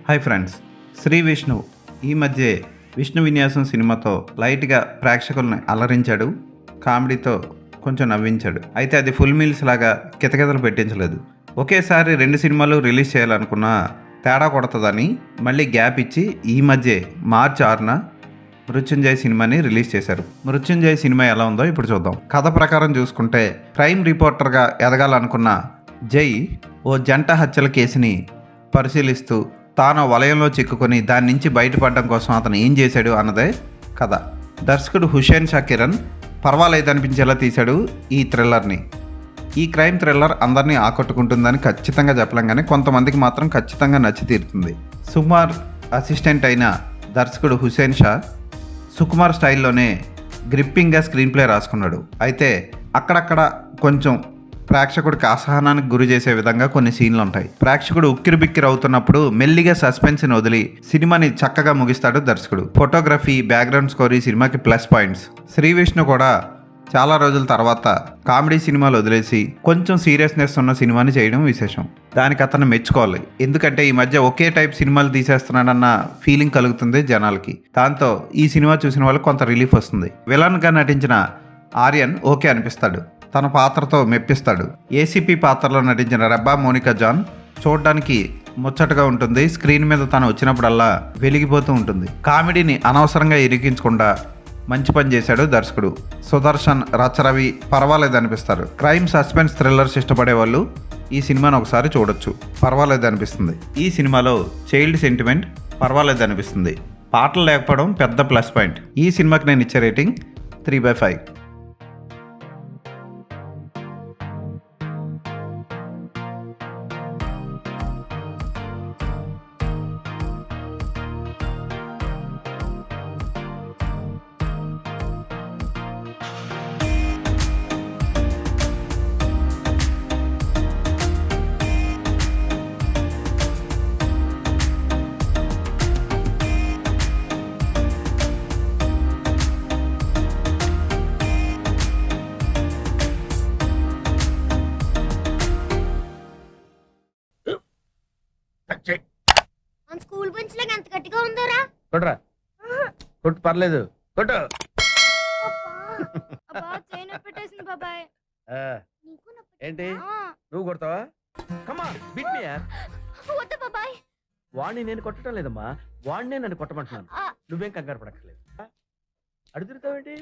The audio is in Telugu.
హాయ్ ఫ్రెండ్స్, శ్రీ విష్ణు ఈ మధ్య విష్ణు విన్యాసం సినిమాతో లైట్గా ప్రేక్షకుల్ని అలరించాడు. కామెడీతో కొంచెం నవ్వించాడు. అయితే అది ఫుల్ మీల్స్ లాగా కితకితలు పెట్టించలేదు. ఒకేసారి 2 సినిమాలు రిలీజ్ చేయాలనుకున్నా తేడా కొడుతుందని మళ్ళీ గ్యాప్ ఇచ్చి ఈ మధ్య మార్చి 6న మృత్యుంజయ్ సినిమాని రిలీజ్ చేశారు. మృత్యుంజయ్ సినిమా ఎలా ఉందో ఇప్పుడు చూద్దాం. కథ ప్రకారం చూసుకుంటే క్రైమ్ రిపోర్టర్గా ఎదగాలనుకున్న జై ఓ జంట హత్యల కేసుని పరిశీలిస్తూ తాను వలయంలో చిక్కుకొని దాని నుంచి బయటపడడం కోసం అతను ఏం చేశాడు అన్నదే కథ. దర్శకుడు హుషేన్ షా కిరణ్ పర్వాలేదనిపించేలా తీశాడు ఈ థ్రిల్లర్ని. ఈ క్రైమ్ థ్రిల్లర్ అందరినీ ఆకట్టుకుంటుందని ఖచ్చితంగా చెప్పలేం, కానీ కొంతమందికి మాత్రం ఖచ్చితంగా నచ్చి తీరుతుంది. సుకుమార్ అసిస్టెంట్ అయిన దర్శకుడు హుషేన్ షా సుకుమార్ స్టైల్లోనే గ్రిప్పింగ్గా స్క్రీన్ ప్లే రాసుకున్నాడు. అయితే అక్కడక్కడ కొంచెం ప్రేక్షకుడికి అసహనానికి గురి చేసే విధంగా కొన్ని సీన్లు ఉంటాయి. ప్రేక్షకుడు ఉక్కిరిబిక్కిరి అవుతున్నప్పుడు మెల్లిగా సస్పెన్స్ని వదిలి సినిమాని చక్కగా ముగిస్తాడు దర్శకుడు. ఫోటోగ్రఫీ, బ్యాక్గ్రౌండ్ స్కోర్ ఈ సినిమాకి ప్లస్ పాయింట్స్. శ్రీ విష్ణు కూడా చాలా రోజుల తర్వాత కామెడీ సినిమాలు వదిలేసి కొంచెం సీరియస్నెస్ ఉన్న సినిమాని చేయడం విశేషం. దానికి అతను మెచ్చుకోవాలి. ఎందుకంటే ఈ మధ్య ఒకే టైప్ సినిమాలు తీసేస్తున్నాడన్న ఫీలింగ్ కలుగుతుంది జనాలకి. దాంతో ఈ సినిమా చూసిన వాళ్ళకి కొంత రిలీఫ్ వస్తుంది. విలన్గా నటించిన ఆర్యన్ ఓకే అనిపిస్తాడు, తన పాత్రతో మెప్పిస్తాడు. ఏసీపీ పాత్రలో నటించిన రెబ్బా మోనికా జాన్ చూడడానికి ముచ్చటగా ఉంటుంది. స్క్రీన్ మీద తను వచ్చినప్పుడల్లా వెలిగిపోతూ ఉంటుంది. కామెడీని అనవసరంగా ఇరికించకుండా మంచి పని చేశాడు దర్శకుడు. సుదర్శన్, రచరవి పర్వాలేదనిపిస్తారు. క్రైమ్, సస్పెన్స్, థ్రిల్లర్స్ ఇష్టపడే వాళ్ళు ఈ సినిమాను ఒకసారి చూడొచ్చు, పర్వాలేదనిపిస్తుంది. ఈ సినిమాలో చైల్డ్ సెంటిమెంట్ పర్వాలేదనిపిస్తుంది. పాటలు లేకపోవడం పెద్ద ప్లస్ పాయింట్. ఈ సినిమాకి నేను ఇచ్చే రేటింగ్ 3/5. మన స్కూల్ బెంచ్ లాగా ఎంత గట్టిగా ఉందోరా. కొట్రా, కొట్టు, పర్లేదు, కొట్టు. అబ్బా చైన్ పెట్టేసింది బాబాయ్. ఆ, నీకు నొప్పి. ఏంటి ఆ, నువ్వు కొడతావా? కమా బిట్ మీ యార్. వద్దు బాబాయ్. వాడిని నేను కొట్టడం లేదమ్మా, వాడినే నన్ను కొట్టమంటున్నాను. ఆ. నువ్వేం కంగారు పడక్కర్లేదు. అడుగుతావేంటి?